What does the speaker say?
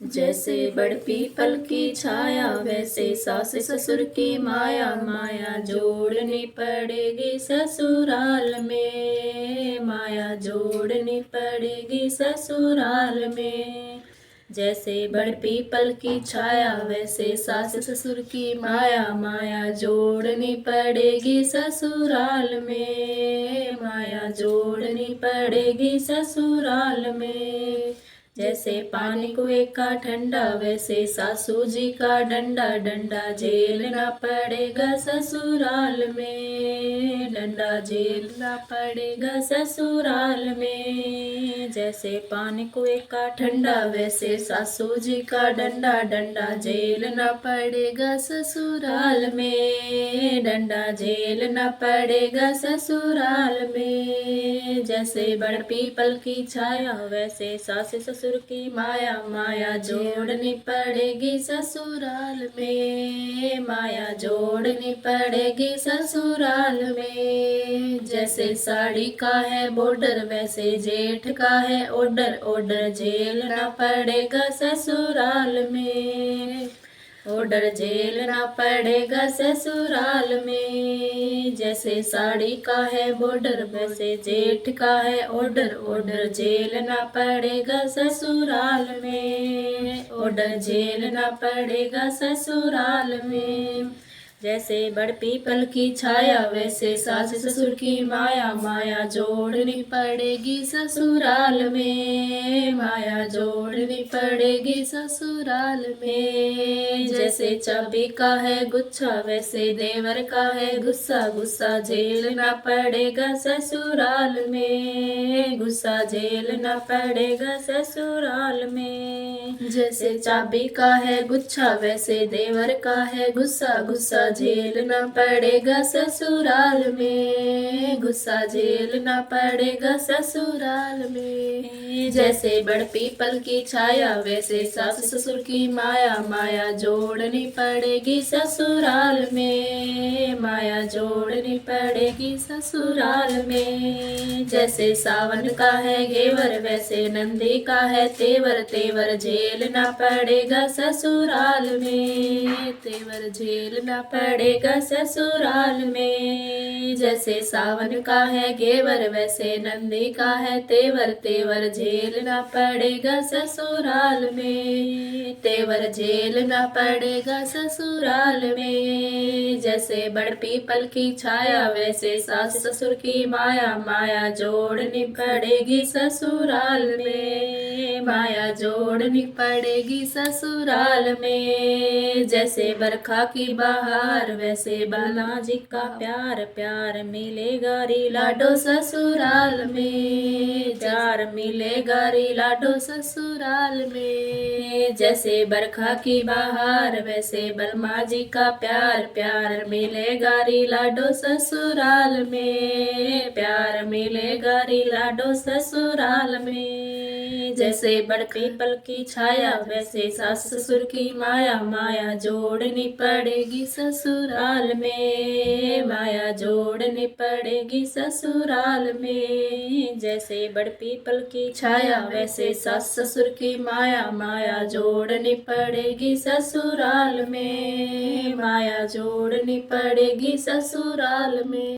जैसे बड़ पीपल की छाया वैसे सास ससुर की माया, माया जोड़नी पड़ेगी ससुराल में, माया जोड़नी पड़ेगी ससुराल में। जैसे बड़ पीपल की छाया वैसे सास ससुर की माया, माया जोड़नी पड़ेगी ससुराल में, माया जोड़नी पड़ेगी ससुराल में। जैसे पानी कुएं का ठंडा वैसे सासू जी का डंडा, डंडा झेलना पड़ेगा ससुराल में, डंडा झेलना पड़ेगा ससुराल में। जैसे पानी कुएं का ठंडा वैसे सासू जी का डंडा, डंडा झेलना पड़ेगा ससुराल में, डंडा झेलना पड़ेगा ससुराल में। जैसे बड़ पीपल की छाया वैसे सास ससुर की माया, माया जोड़नी पड़ेगी ससुराल में, माया जोड़नी पड़ेगी ससुराल में। जैसे साड़ी का है बॉर्डर वैसे जेठ का है ऑर्डर, ऑर्डर झेलना पड़ेगा ससुराल में, ऑर्डर झेलना पड़ेगा ससुराल में। जैसे साड़ी का है बॉर्डर वैसे जेठ का है ऑर्डर, ऑर्डर झेलना पड़ेगा ससुराल में, ऑर्डर झेलना पड़ेगा ससुराल में। जैसे बड़ पीपल की छाया वैसे सास ससुर की माया, माया जोड़नी पड़ेगी ससुराल में, माया जोड़नी पड़ेगी ससुराल में। जैसे चाबी का है गुच्छा वैसे देवर का है गुस्सा, गुस्सा झेलना पड़ेगा ससुराल में, गुस्सा झेलना पड़ेगा ससुराल में। जैसे चाबी का है गुच्छा वैसे देवर का है गुस्सा, गुस्सा झेलना पड़ेगा ससुराल में, गुस्सा झेलना पड़ेगा ससुराल में। जैसे बड़ पीपल की छाया वैसे सास ससुर की माया, माया जोड़नी पड़ेगी ससुराल में, माया जोड़नी पड़ेगी ससुराल में। जैसे सावन का है घेवर वैसे नंदी का है तेवर, तेवर झेलना पड़ेगा ससुराल में, तेवर झेलना पड़ेगा ससुराल में। जैसे सावन का है घेवर वैसे नंदी का है तेवर, तेवर झेलना पड़ेगा ससुराल में, तेवर झेलना पड़ेगा ससुराल में। जैसे बड़ पीपल की छाया वैसे सास ससुर की माया, माया जोड़नी पड़ेगी ससुराल में, माया जोड़नी पड़ेगी ससुराल में। जैसे बरखा की बहार वैसे बाला जी का प्यार, प्यार मिलेगा री लाडो ससुराल में, प्यार मिलेगा री लाडो ससुराल में। जैसे बरखा की बहार वैसे बलमा जी का प्यार, प्यार मिलेगा री लाडो ससुराल में, प्यार मिलेगा री लाडो ससुराल में। जैसे बड़ पीपल की छाया वैसे सास ससुर की माया, माया जोड़नी पड़ेगी ससुराल में, माया जोड़नी पड़ेगी ससुराल में। जैसे बड़ पीपल की छाया वैसे सास ससुर की माया, माया जोड़नी पड़ेगी ससुराल में, माया जोड़नी पड़ेगी ससुराल में।